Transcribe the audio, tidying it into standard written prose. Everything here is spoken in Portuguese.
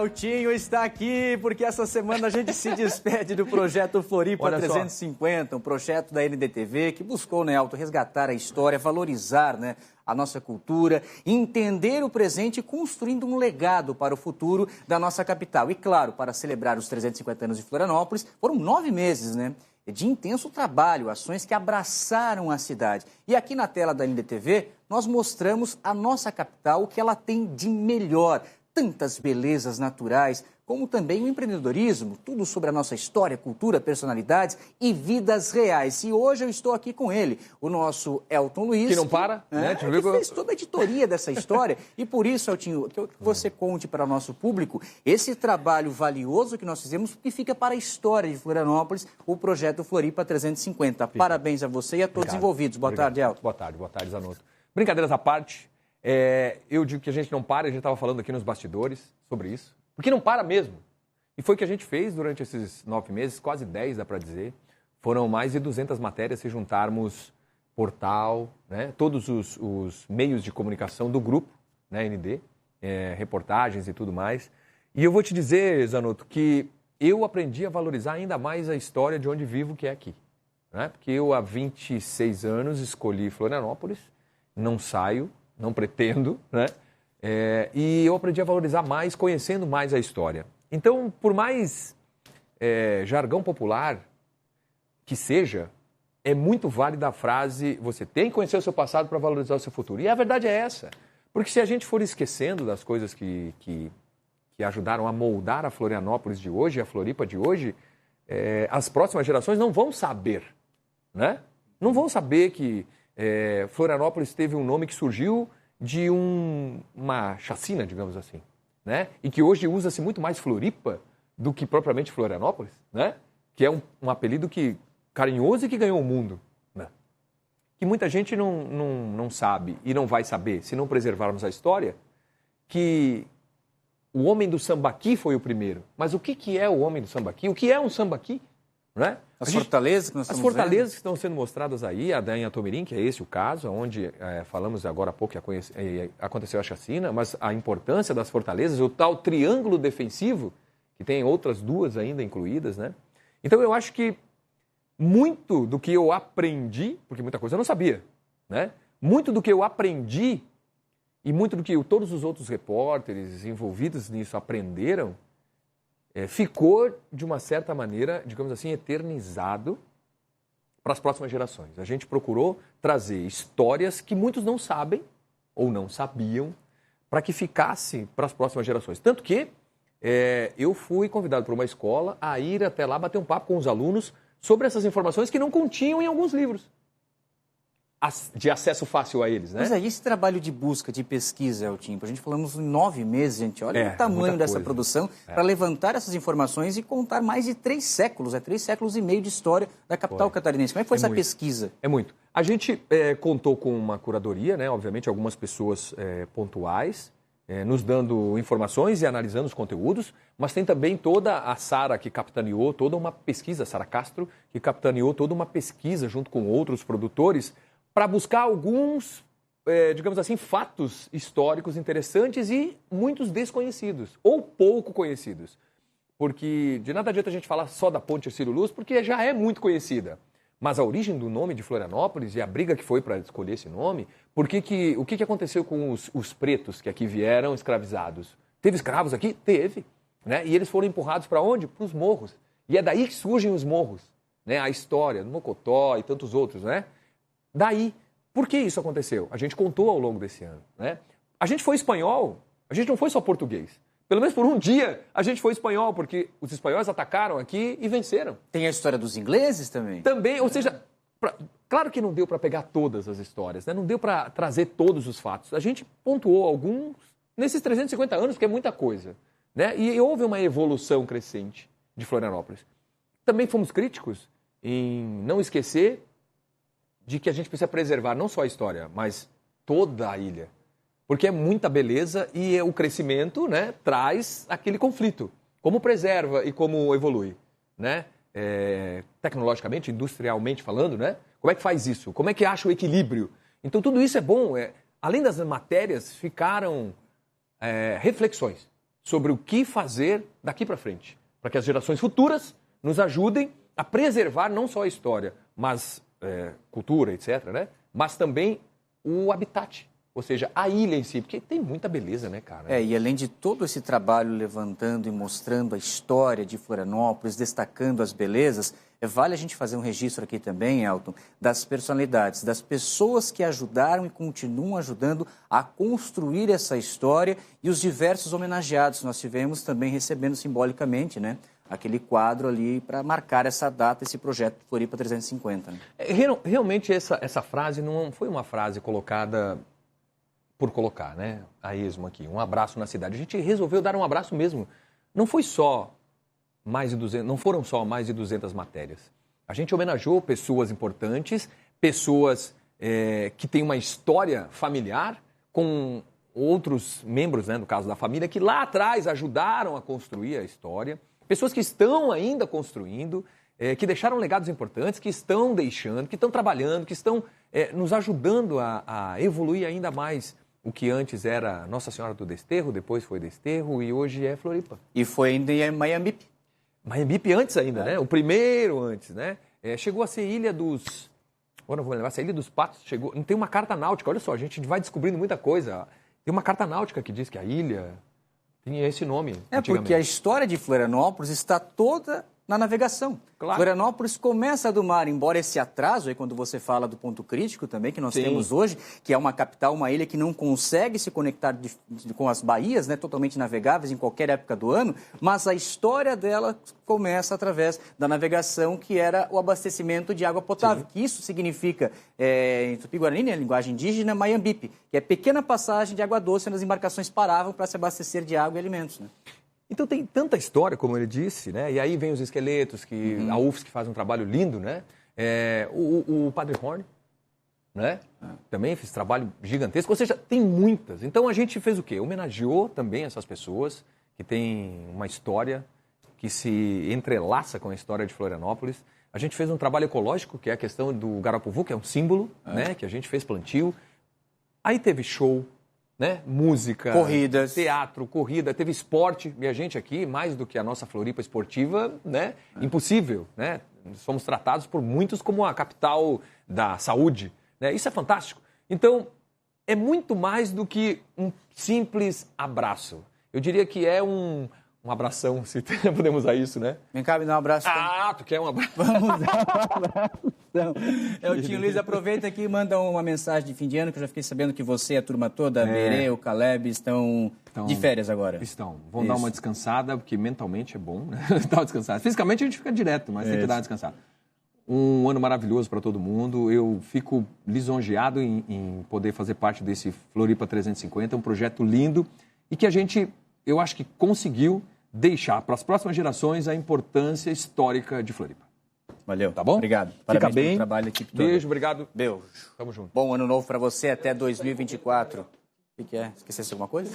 O Tinho está aqui porque essa semana a gente se despede do projeto Floripa 350, um projeto da NDTV que buscou, resgatar a história, valorizar, a nossa cultura, entender o presente e construindo um legado para o futuro da nossa capital. E claro, para celebrar os 350 anos de Florianópolis, foram 9 meses, de intenso trabalho, ações que abraçaram a cidade. E aqui na tela da NDTV, nós mostramos a nossa capital, o que ela tem de melhor. Tantas belezas naturais, como também o empreendedorismo, tudo sobre a nossa história, cultura, personalidades e vidas reais. E hoje eu estou aqui com ele, o nosso Elton Luiz. Que não para, que fez toda a editoria dessa história. E por isso, Eltinho, que você conte para o nosso público esse trabalho valioso que nós fizemos, que fica para a história de Florianópolis, o projeto Floripa 350. Parabéns a você e a todos envolvidos. Boa tarde, Elton. Boa tarde, Zanotto. Brincadeiras à parte. Eu digo que a gente não para, a gente estava falando aqui nos bastidores sobre isso, porque não para mesmo. E foi o que a gente fez durante esses 9 meses, quase 10 dá para dizer. Foram mais de 200 matérias se juntarmos portal, todos os meios de comunicação do grupo, ND, reportagens e tudo mais. E eu vou te dizer, Zanotto, que eu aprendi a valorizar ainda mais a história de onde vivo, que é aqui. Porque eu há 26 anos escolhi Florianópolis, não saio, não pretendo, e eu aprendi a valorizar mais, conhecendo mais a história. Então, por mais jargão popular que seja, é muito válida a frase, você tem que conhecer o seu passado para valorizar o seu futuro. E a verdade é essa, porque se a gente for esquecendo das coisas que ajudaram a moldar a Florianópolis de hoje, a Floripa de hoje, as próximas gerações não vão saber, Não vão saber que Florianópolis teve um nome que surgiu de uma chacina, digamos assim, E que hoje usa-se muito mais Floripa do que propriamente Florianópolis, Que é um apelido carinhoso e que ganhou o mundo, Que muita gente não sabe e não vai saber, se não preservarmos a história, que o homem do sambaqui foi o primeiro. Mas o que é o homem do sambaqui? O que é um sambaqui? As fortalezas que nós estamos As fortalezas que estão sendo mostradas aí, a da Inhatomirim, que é esse o caso, onde falamos agora há pouco que aconteceu a chacina, mas a importância das fortalezas, o tal triângulo defensivo, que tem outras 2 ainda incluídas, Então eu acho que muito do que eu aprendi, porque muita coisa eu não sabia, Muito do que eu aprendi e muito do que todos os outros repórteres envolvidos nisso aprenderam, ficou, de uma certa maneira, digamos assim, eternizado para as próximas gerações. A gente procurou trazer histórias que muitos não sabem ou não sabiam para que ficasse para as próximas gerações. Tanto que eu fui convidado por uma escola a ir até lá bater um papo com os alunos sobre essas informações que não continham em alguns livros de acesso fácil a eles, Mas esse trabalho de busca, de pesquisa, Eltinho, a gente falamos em 9 meses, gente, olha o tamanho dessa produção para levantar essas informações e contar mais de 3 séculos, 3 séculos e meio de história da capital catarinense. Como é que foi essa pesquisa? É muito. A gente contou com uma curadoria, obviamente algumas pessoas pontuais, nos dando informações e analisando os conteúdos, mas tem também toda a Sara que capitaneou toda uma pesquisa, Sara Castro, que capitaneou toda uma pesquisa junto com outros produtores, para buscar alguns, digamos assim, fatos históricos interessantes e muitos desconhecidos, ou pouco conhecidos. Porque de nada adianta a gente falar só da Ponte Hercílio Luz, porque já é muito conhecida. Mas a origem do nome de Florianópolis e a briga que foi para escolher esse nome, o que aconteceu com os pretos que aqui vieram escravizados? Teve escravos aqui? Teve. E eles foram empurrados para onde? Para os morros. E é daí que surgem os morros. A história do Mocotó e tantos outros, Daí, por que isso aconteceu? A gente contou ao longo desse ano, A gente foi espanhol, a gente não foi só português. Pelo menos por um dia a gente foi espanhol, porque os espanhóis atacaram aqui e venceram. Tem a história dos ingleses também? Também, ou seja, claro que não deu para pegar todas as histórias, Não deu para trazer todos os fatos. A gente pontuou alguns nesses 350 anos, porque é muita coisa, E houve uma evolução crescente de Florianópolis. Também fomos críticos em não esquecer de que a gente precisa preservar não só a história, mas toda a ilha. Porque é muita beleza e o crescimento traz aquele conflito. Como preserva e como evolui, tecnologicamente, industrialmente falando, Como é que faz isso? Como é que acha o equilíbrio? Então tudo isso é bom. Além das matérias, ficaram reflexões sobre o que fazer daqui para frente, para que as gerações futuras nos ajudem a preservar não só a história, mas cultura, etc., né? Mas também o habitat, ou seja, a ilha em si, porque tem muita beleza, né, cara? E além de todo esse trabalho levantando e mostrando a história de Florianópolis, destacando as belezas, vale a gente fazer um registro aqui também, Elton, das personalidades, das pessoas que ajudaram e continuam ajudando a construir essa história e os diversos homenageados. Nós tivemos também recebendo simbolicamente, né? Aquele quadro ali para marcar essa data, esse projeto Floripa 350. Né? Realmente essa frase não foi uma frase colocada por colocar, né? A esmo aqui, um abraço na cidade. A gente resolveu dar um abraço mesmo. Não foi só não foram só mais de 200 matérias. A gente homenageou pessoas importantes, pessoas que têm uma história familiar com outros membros, né, no caso da família, que lá atrás ajudaram a construir a história. Pessoas que estão ainda construindo, que deixaram legados importantes, que estão deixando, que estão trabalhando, que estão nos ajudando a evoluir ainda mais o que antes era Nossa Senhora do Desterro, depois foi Desterro e hoje é Floripa. E foi ainda em Miami. Miami antes ainda, né? O primeiro antes, né? Chegou a ser Ilha dos... Agora não vou lembrar, se a Ilha dos Patos chegou... Não tem uma carta náutica, olha só, a gente vai descobrindo muita coisa. Tem uma carta náutica que diz que a ilha... Tinha esse nome. Porque a história de Florianópolis está toda na navegação. Claro. Florianópolis começa do mar, embora esse atraso, aí quando você fala do ponto crítico também, que nós temos hoje, que é uma capital, uma ilha que não consegue se conectar com as baías, né, totalmente navegáveis em qualquer época do ano, mas a história dela começa através da navegação, que era o abastecimento de água potável. Que isso significa, em Tupi-Guarani, né, linguagem indígena, Mayambipe, que é pequena passagem de água doce onde as embarcações paravam para se abastecer de água e alimentos. Né? Então tem tanta história, como ele disse, né? E aí vem os esqueletos, que a UFSC faz um trabalho lindo, né? O Padre Horn, né? Também fez trabalho gigantesco, ou seja, tem muitas. Então a gente fez o quê? Homenageou também essas pessoas que têm uma história que se entrelaça com a história de Florianópolis. A gente fez um trabalho ecológico, que é a questão do Garapuvu, que é um símbolo, né? Que a gente fez plantio. Aí teve show, né? Música, corridas, teatro, corrida, teve esporte. E a gente aqui, mais do que a nossa Floripa esportiva, né? Impossível, né? Somos tratados por muitos como a capital da saúde, né? Isso é fantástico. Então, é muito mais do que um simples abraço. Eu diria que é um abração, se podemos usar isso, né? Vem cá, me dá um abraço. Tu quer um abraço? Vamos dar um abraço. O Tio Luiz aproveita aqui e manda uma mensagem de fim de ano, que eu já fiquei sabendo que você e a turma toda, a Berê, o Caleb, estão de férias agora. Estão. Vão dar uma descansada, porque mentalmente é bom, né? Dar uma descansada. Fisicamente a gente fica direto, mas tem que dar uma descansada. Um ano maravilhoso para todo mundo. Eu fico lisonjeado em poder fazer parte desse Floripa 350, um projeto lindo e que a gente, eu acho que conseguiu deixar para as próximas gerações a importância histórica de Floripa. Valeu. Tá bom? Obrigado. Fica bem. Pelo trabalho, equipe toda. Beijo, obrigado. Beijo. Tamo junto. Bom ano novo para você até 2024. O que é? Esquecesse alguma coisa?